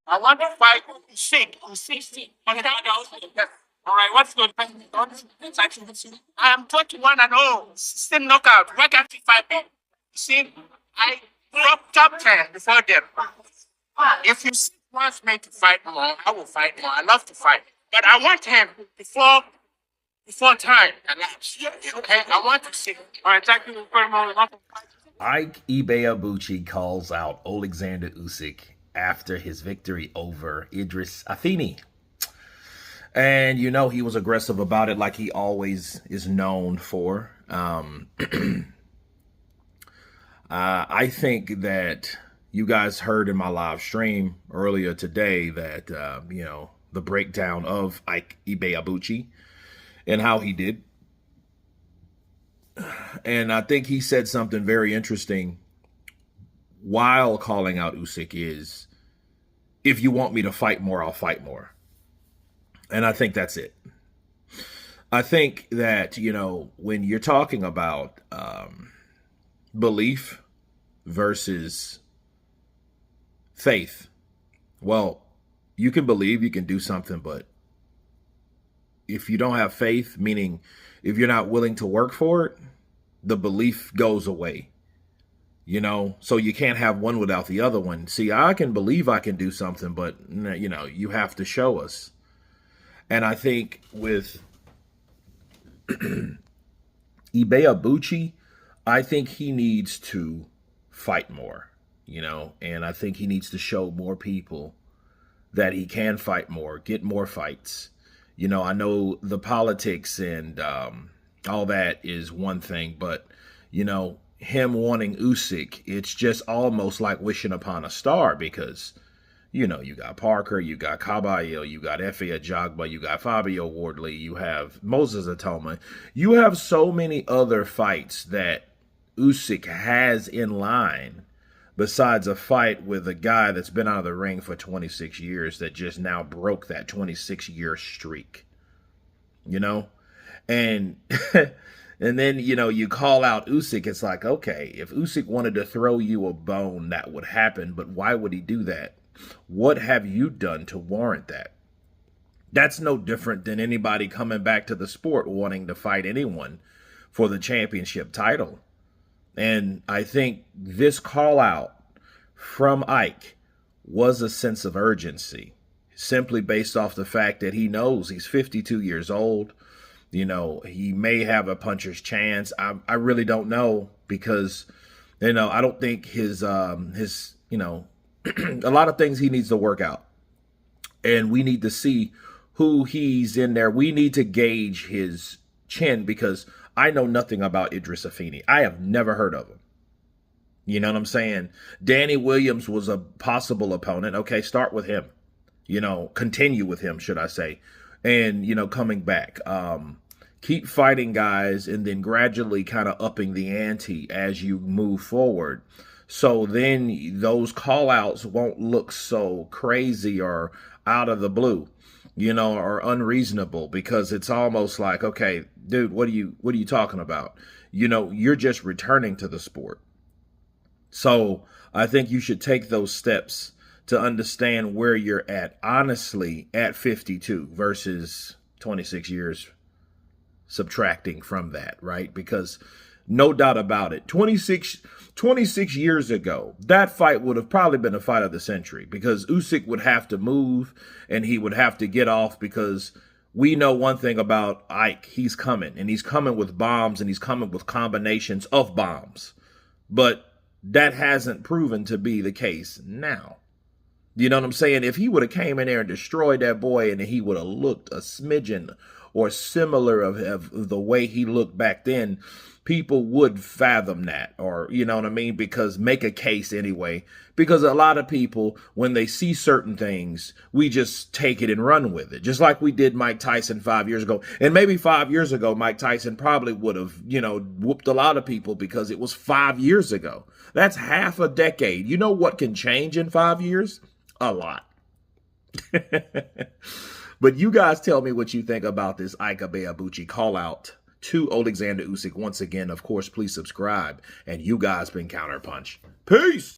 I want to fight Usyk. Usyk. Okay. Yes. All right. What's good? I am 21 and 0. Still knockout. Why can't you fight me? See, I dropped top 10 before them. If you wants me to fight more, I will fight more. I love to fight, but I want him before time elapses. Okay, I want to see. All right, thank you very much. Ike Ibeabuchi calls out Oleksandr Usyk after his victory over Idris Afeni. And you know he was aggressive about it like he always is known for. I think that you guys heard in my live stream earlier today that, the breakdown of Ike Ibeabuchi and how he did. And I think he said something very interesting while calling out Usyk is, if you want me to fight more, I'll fight more. And I think that's it. I think that, when you're talking about belief versus faith, well, you can believe you can do something, but if you don't have faith, meaning if you're not willing to work for it, the belief goes away. So you can't have one without the other one. See, I can believe I can do something, but you have to show us. And I think with Ibeabuchi, I think he needs to fight more, and I think he needs to show more people that he can fight more, get more fights. I know the politics and all that is one thing, but, him wanting Usyk, it's just almost like wishing upon a star because, you got Parker, you got Caballo, you got Efe Ajagba, you got Fabio Wardley, you have Moses Atoma. You have so many other fights that Usyk has in line besides a fight with a guy that's been out of the ring for 26 years that just now broke that 26-year streak, And and then, you call out Usyk. It's like, okay, if Usyk wanted to throw you a bone, that would happen. But why would he do that? What have you done to warrant that? That's no different than anybody coming back to the sport wanting to fight anyone for the championship title. And I think this call out from Ike was a sense of urgency, simply based off the fact that he knows he's 52 years old. He may have a puncher's chance. I really don't know because, I don't think his a lot of things he needs to work out. And we need to see who he's in there. We need to gauge his chin because I know nothing about Idris Afeni. I have never heard of him. You know what I'm saying? Danny Williams was a possible opponent. Okay, start with him. Continue with him, should I say. And, coming back. Keep fighting guys and then gradually kind of upping the ante as you move forward. So then those call outs won't look so crazy or out of the blue, or unreasonable because it's almost like, okay, dude, what are you talking about? You're just returning to the sport. So I think you should take those steps to understand where you're at, honestly, at 52 versus 26 years subtracting from that, right? Because no doubt about it, 26 years ago, that fight would have probably been a fight of the century because Usyk would have to move and he would have to get off because we know one thing about Ike. He's coming and he's coming with bombs and he's coming with combinations of bombs. But that hasn't proven to be the case now. You know what I'm saying? If he would have came in there and destroyed that boy and he would have looked a smidgen or similar of the way he looked back then, people would fathom that, or, you know what I mean? Because make a case anyway, because a lot of people, when they see certain things, we just take it and run with it. Just like we did Mike Tyson 5 years ago. And maybe 5 years ago, Mike Tyson probably would have, whooped a lot of people because it was 5 years ago. That's half a decade. You know what can change in 5 years? A lot. But you guys tell me what you think about this Ike Ibeabuchi call out to Oleksandr Usyk. Once again, of course, please subscribe. And you guys been Counterpunch. Peace.